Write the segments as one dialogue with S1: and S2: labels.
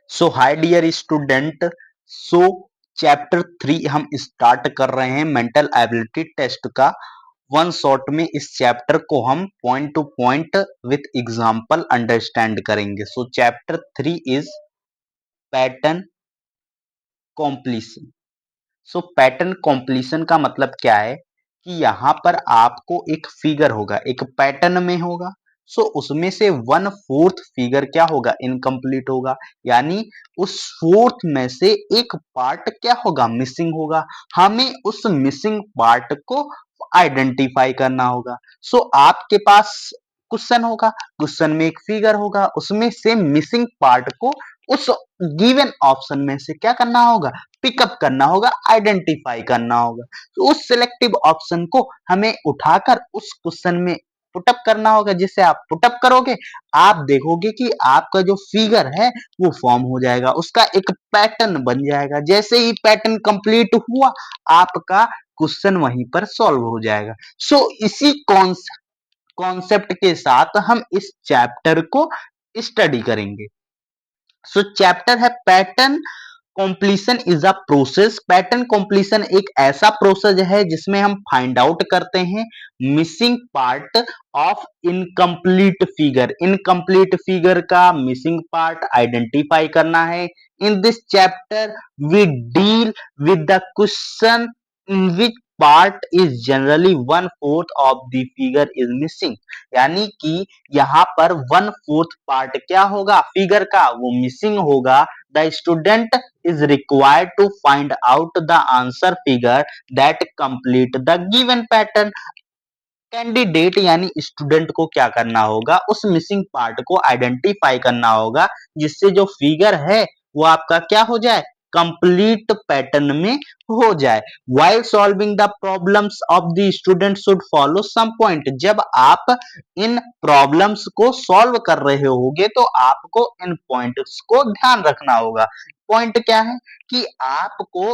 S1: सो hi dear student. So chapter 3 हम start कर रहे हैं मेंटल एबिलिटी टेस्ट का। वन शॉट में इस चैप्टर को हम point to point with example understand करेंगे। So chapter 3 is pattern completion. So pattern completion का मतलब क्या है कि यहाँ पर आपको एक फिगर होगा, एक पैटर्न में होगा। सो उसमें से वन फोर्थ फिगर क्या होगा, इनकम्प्लीट होगा। यानी उस फोर्थ में से एक पार्ट क्या होगा, मिसिंग होगा। हमें उस मिसिंग पार्ट को आइडेंटिफाई करना होगा। सो आपके पास क्वेश्चन होगा, क्वेश्चन में एक फिगर होगा, उसमें से मिसिंग पार्ट को उस गिवन ऑप्शन में से क्या करना होगा, पिकअप करना होगा, आइडेंटिफाई करना होगा। तो उस सिलेक्टिव ऑप्शन को हमें उठाकर उस क्वेश्चन में पुटअप करना होगा। जिससे आप पुटअप करोगे, आप देखोगे कि आपका जो फिगर है वो फॉर्म हो जाएगा, उसका एक पैटर्न बन जाएगा। जैसे ही पैटर्न कंप्लीट हुआ, आपका क्वेश्चन वहीं पर सॉल्व हो जाएगा। सो इसी कॉन्सेप्ट के साथ हम इस चैप्टर को स्टडी करेंगे। सो चैप्टर है pattern completion is a process. Pattern completion एक ऐसा प्रोसेस है जिसमें हम फाइंड आउट करते हैं missing part of incomplete figure. Incomplete figure का मिसिंग पार्ट आइडेंटिफाई करना है। In this chapter we deal with the question in which part is generally one fourth of the figure is missing. यानी कि यहाँ पर one fourth part क्या होगा, figure का, वो मिसिंग होगा। The student is required to find out the answer figure that complete the given pattern। Candidate यानी स्टूडेंट को क्या करना होगा, उस मिसिंग पार्ट को आइडेंटिफाई करना होगा, जिससे जो फिगर है वो आपका क्या हो जाए, कंप्लीट पैटर्न में हो जाए। while solving the problems of the student should follow some point। जब आप इन प्रॉब्लम्स को सॉल्व कर रहे होगे तो आपको इन पॉइंट्स को ध्यान रखना होगा। पॉइंट क्या है कि आपको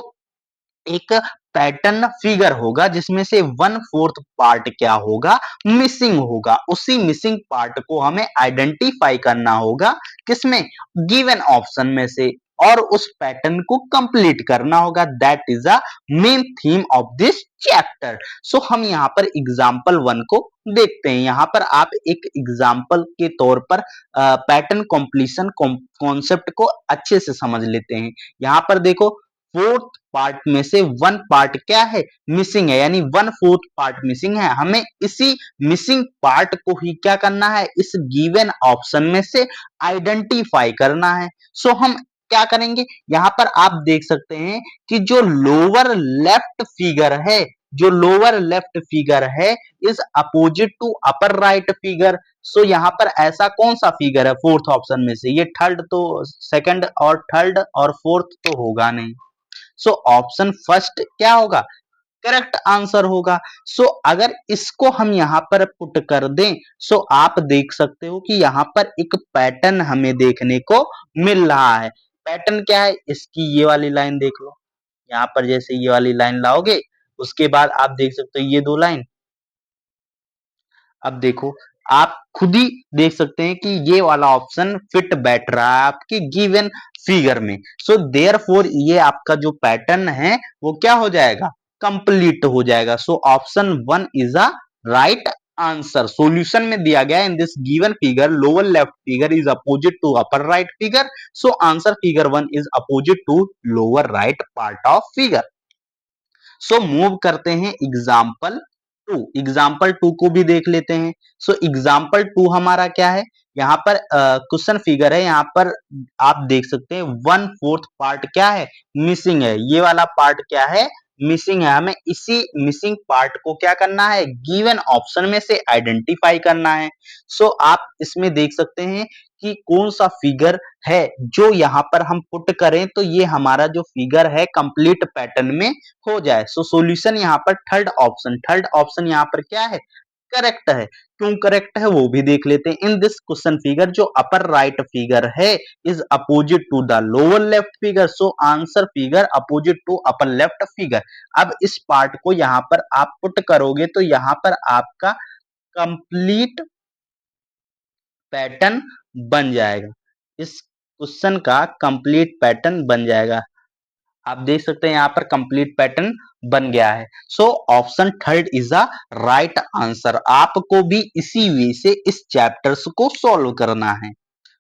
S1: एक पैटर्न फिगर होगा जिसमें से वन फोर्थ पार्ट क्या होगा, मिसिंग होगा। उसी मिसिंग पार्ट को हमें आइडेंटिफाई करना होगा, किसमें, गिवन ऑप्शन में से, और उस पैटर्न को कंप्लीट करना होगा। That is a main theme of this chapter. So हम यहाँ पर एग्जाम्पल 1 को देखते हैं। यहाँ पर आप एक एग्जाम्पल के तौर पर पैटर्न कॉम्प्लीशन कॉन्सेप्ट को अच्छे से समझ लेते हैं। यहाँ पर देखो, फोर्थ पार्ट में से वन पार्ट क्या है, मिसिंग है। यानी वन फोर्थ पार्ट मिसिंग है। हमें इसी मिसिंग पार्ट को ही क्या करना है, इस गिवन ऑप्शन में से आइडेंटिफाई करना है। सो हम क्या करेंगे, यहां पर आप देख सकते हैं कि जो लोअर लेफ्ट फिगर है, जो लोअर लेफ्ट फिगर है is opposite to upper right figure. So यहाँ पर ऐसा कौन सा फिगर है फोर्थ ऑप्शन में से, ये थर्ड तो, सेकंड और थर्ड और फोर्थ तो होगा नहीं। सो ऑप्शन फर्स्ट क्या होगा, करेक्ट आंसर होगा। सो अगर इसको हम यहां पर पुट कर दें, सो आप देख सकते हो कि यहां पर एक पैटर्न हमें देखने को मिल रहा है। पैटर्न क्या है, इसकी ये वाली लाइन देख लो। यहां पर जैसे ये वाली लाइन लाओगे, उसके बाद आप देख सकते हो ये दो लाइन। अब देखो, आप खुद ही देख सकते हैं कि ये वाला ऑप्शन फिट बैठ रहा है आपके गिवन फिगर में। सो देयरफॉर ये आपका जो पैटर्न है वो क्या हो जाएगा, कंप्लीट हो जाएगा। So option 1 is a right answer. Solution में दिया गया in this given figure lower left figure is opposite to upper right figure. So answer figure 1 is opposite to lower right part of figure. So move करते हैं example 2। Example 2 को भी देख लेते हैं। सो एग्जाम्पल 2 हमारा क्या है, यहाँ पर क्वेश्चन फिगर है। यहाँ पर आप देख सकते हैं वन फोर्थ पार्ट क्या है, मिसिंग है। ये वाला पार्ट क्या है, मिसिंग है। हमें इसी मिसिंग पार्ट को क्या करना है, गिवन ऑप्शन में से आइडेंटिफाई करना है। सो आप इसमें देख सकते हैं कि कौन सा फिगर है जो यहाँ पर हम पुट करें तो ये हमारा जो फिगर है कंप्लीट पैटर्न में हो जाए। सो सॉल्यूशन यहाँ पर थर्ड ऑप्शन, थर्ड ऑप्शन यहाँ पर क्या है, करेक्ट है। क्यों करेक्ट है वो भी देख लेते हैं। इन दिस क्वेश्चन फिगर जो अपर राइट फिगर है is opposite to the lower left figure. So answer figure opposite to upper left figure. अब इस पार्ट को यहाँ पर आप पुट करोगे तो यहाँ पर आपका कंप्लीट पैटर्न बन जाएगा। इस क्वेश्चन का कंप्लीट पैटर्न बन जाएगा। आप देख सकते हैं यहाँ पर कंप्लीट पैटर्न बन गया है। So option third is the right answer. आपको भी इसी वे से इस चैप्टर्स को सॉल्व करना है।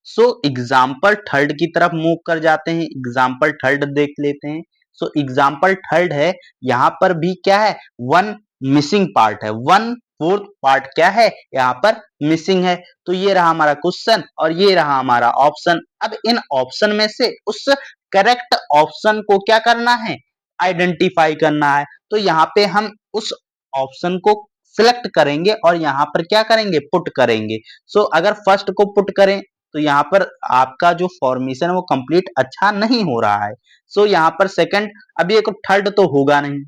S1: सो एग्जाम्पल थर्ड की तरफ मूव कर जाते हैं। एग्जाम्पल थर्ड देख लेते हैं। सो एग्जाम्पल थर्ड है, यहाँ पर भी क्या है, वन मिसिंग पार्ट है, वन फोर्थ पार्ट क्या है यहाँ पर मिसिंग है। तो ये रहा हमारा क्वेश्चन और ये रहा हमारा ऑप्शन। अब इन ऑप्शन में से उस करेक्ट ऑप्शन को क्या करना है, आइडेंटिफाई करना है। तो यहाँ पे हम उस ऑप्शन को सिलेक्ट करेंगे और यहाँ पर क्या करेंगे, पुट करेंगे। सो अगर फर्स्ट को पुट करें तो यहाँ पर आपका जो फॉर्मेशन है वो कंप्लीट अच्छा नहीं हो रहा है। सो यहाँ पर सेकंड, अभी एक थर्ड तो होगा नहीं,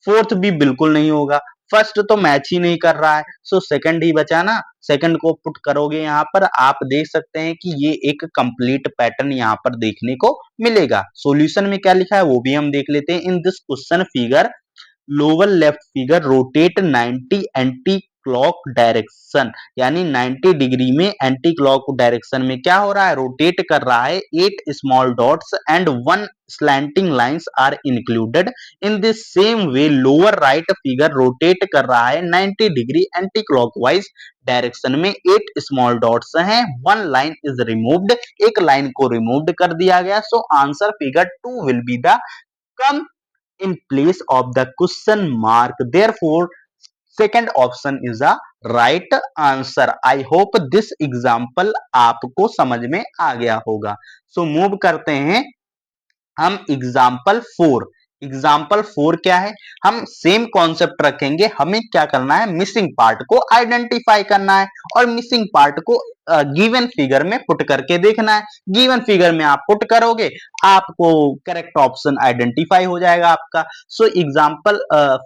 S1: फोर्थ भी बिल्कुल नहीं होगा, फर्स्ट तो मैच ही नहीं कर रहा है। सो सेकंड ही बचा ना, सेकंड को पुट करोगे यहाँ पर, आप देख सकते हैं कि ये एक कंप्लीट पैटर्न यहाँ पर देखने को मिलेगा। सॉल्यूशन में क्या लिखा है वो भी हम देख लेते हैं। In this question figure lower left figure rotate 90 anti clock direction, यानी 90 डिग्री में एंटी क्लॉक डायरेक्शन में क्या हो रहा है, रोटेट कर रहा है। 8 small dots and 1 slanting lines are included in this same way lower right figure rotate कर रहा है 90 डिग्री एंटी क्लॉकवाइज डायरेक्शन में। 8 स्मॉल डॉट्स हैं, 1 लाइन इज रिमूव्ड, एक लाइन को रिमूव्ड कर दिया गया। सो answer figure 2 will be the come in place of the question mark. Therefore, second option is the right answer. I hope this example आपको समझ में आ गया होगा। So move करते हैं हम एग्जाम्पल 4। एग्जाम्पल 4 क्या है, हम सेम कॉन्सेप्ट रखेंगे। हमें क्या करना है, मिसिंग पार्ट को आइडेंटिफाई करना है और मिसिंग पार्ट को गिवन फिगर में पुट करके देखना है। गिवन फिगर में आप पुट करोगे, आपको करेक्ट ऑप्शन आइडेंटिफाई हो जाएगा आपका। सो एग्जाम्पल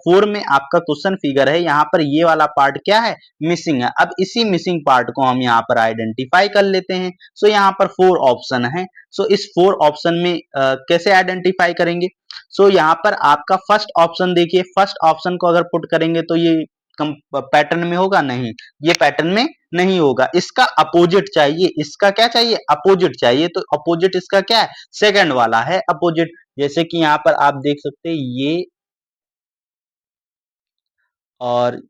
S1: 4 में आपका क्वेश्चन फिगर है, यहाँ पर ये वाला पार्ट क्या है, मिसिंग है। अब इसी मिसिंग पार्ट को हम यहाँ पर आइडेंटिफाई कर लेते हैं। सो यहाँ पर 4 ऑप्शन है। सो इस 4 ऑप्शन में कैसे आइडेंटिफाई करेंगे। सो यहाँ पर आपका फर्स्ट ऑप्शन देखिए, फर्स्ट ऑप्शन को अगर पुट करेंगे तो ये पैटर्न में होगा नहीं, ये पैटर्न में नहीं होगा। इसका अपोजिट चाहिए, इसका क्या चाहिए, अपोजिट चाहिए। तो अपोजिट इसका क्या है, सेकंड वाला है अपोजिट। जैसे कि यहाँ पर आप देख सकते हैं ये और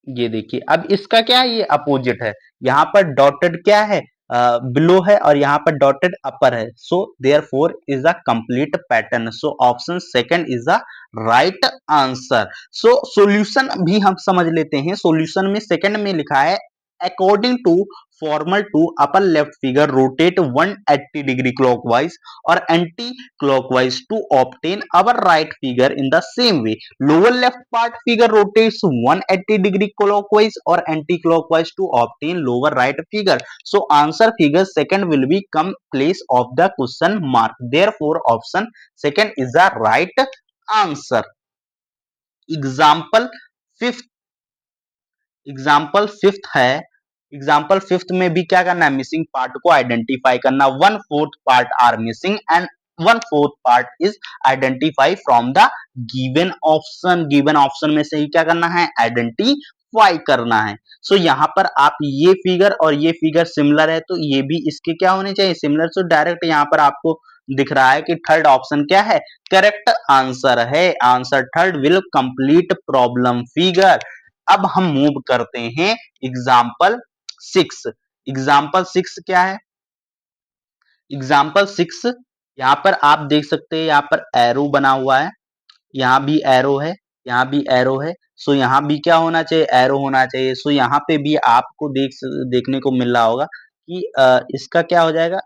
S1: ये देखिए, अब इसका क्या है, ये अपोजिट है। यहाँ पर डॉटेड क्या है, बिलो है और यहाँ पर डॉटेड अपर है। So therefore is the complete pattern. So option second is the right answer. So solution भी हम समझ लेते हैं। सॉल्यूशन में सेकंड में लिखा है according to formal to upper left figure rotate 180 degree clockwise और anti clockwise to obtain our right figure in the same way. Lower left part figure rotates 180 degree clockwise और anti clockwise to obtain lower right figure. So answer figure second will be come place of the question mark. Therefore option second is the right answer. Example fifth, example fifth है। Example fifth में भी क्या करना है, missing part को identify करना। 1/4 part are missing and 1/4 part is identify from the given option. Given option में से ही क्या करना है, आइडेंटिफाई करना है। सो यहाँ पर आप ये फिगर और ये फिगर सिमिलर है तो ये भी इसके क्या होने चाहिए, सिमिलर। सो डायरेक्ट यहाँ पर आपको दिख रहा है कि थर्ड ऑप्शन क्या है, करेक्ट आंसर है। Answer third will complete problem figure. अब हम मूव करते हैं एग्जाम्पल 6। एग्जाम्पल 6 क्या है, एग्जाम्पल 6 यहाँ पर आप देख सकते हैं, यहाँ पर एरो बना हुआ है, यहाँ भी एरो है, यहाँ भी एरो है। सो यहाँ भी क्या होना चाहिए, एरो होना चाहिए। सो यहाँ पे भी आपको देखने को मिल रहा होगा कि इसका क्या हो जाएगा,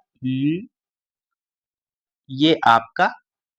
S1: ये आपका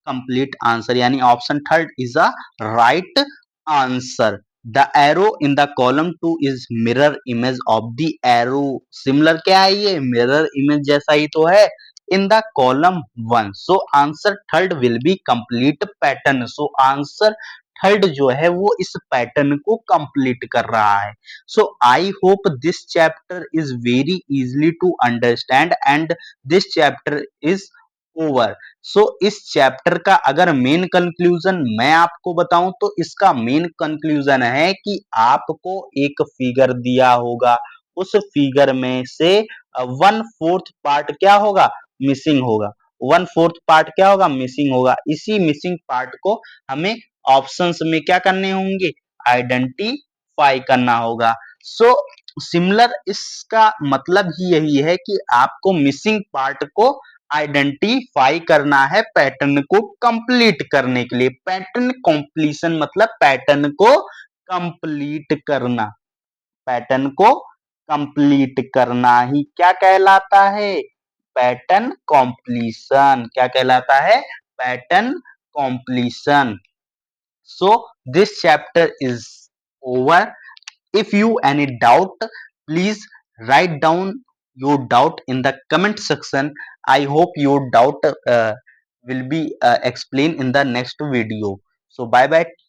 S1: कंप्लीट आंसर, यानी option third is a right answer. The arrow in the column 2 is mirror image of the arrow. Similar क्या है, ये मिरर इमेज जैसा ही तो है in the column 1। So answer third will be complete pattern. So answer third जो है वो इस पैटर्न को कंप्लीट कर रहा है। So I hope this chapter is very easily to understand and this chapter is over. So इस chapter का अगर मेन कंक्लूजन मैं आपको बताऊं तो इसका मेन कंक्लूजन है कि आपको एक फिगर दिया होगा, उस फिगर में से 1/4 पार्ट क्या होगा, मिसिंग होगा। 1/4 पार्ट क्या होगा, मिसिंग होगा। इसी मिसिंग पार्ट को हमें ऑप्शंस में क्या करने होंगे, आइडेंटिफाई करना होगा। सो सिमिलर इसका मतलब ही यही है कि आपको मिसिंग पार्ट को आइडेंटिफाई करना है पैटर्न को कंप्लीट करने के लिए। पैटर्न कंप्लीशन मतलब पैटर्न को कंप्लीट करना। पैटर्न को कंप्लीट करना ही क्या कहलाता है, पैटर्न कंप्लीशन। क्या कहलाता है, pattern completion. So this chapter is over. If you any doubt, please write down your doubt in the comment section. I hope your doubt will be explained in the next video. So bye bye.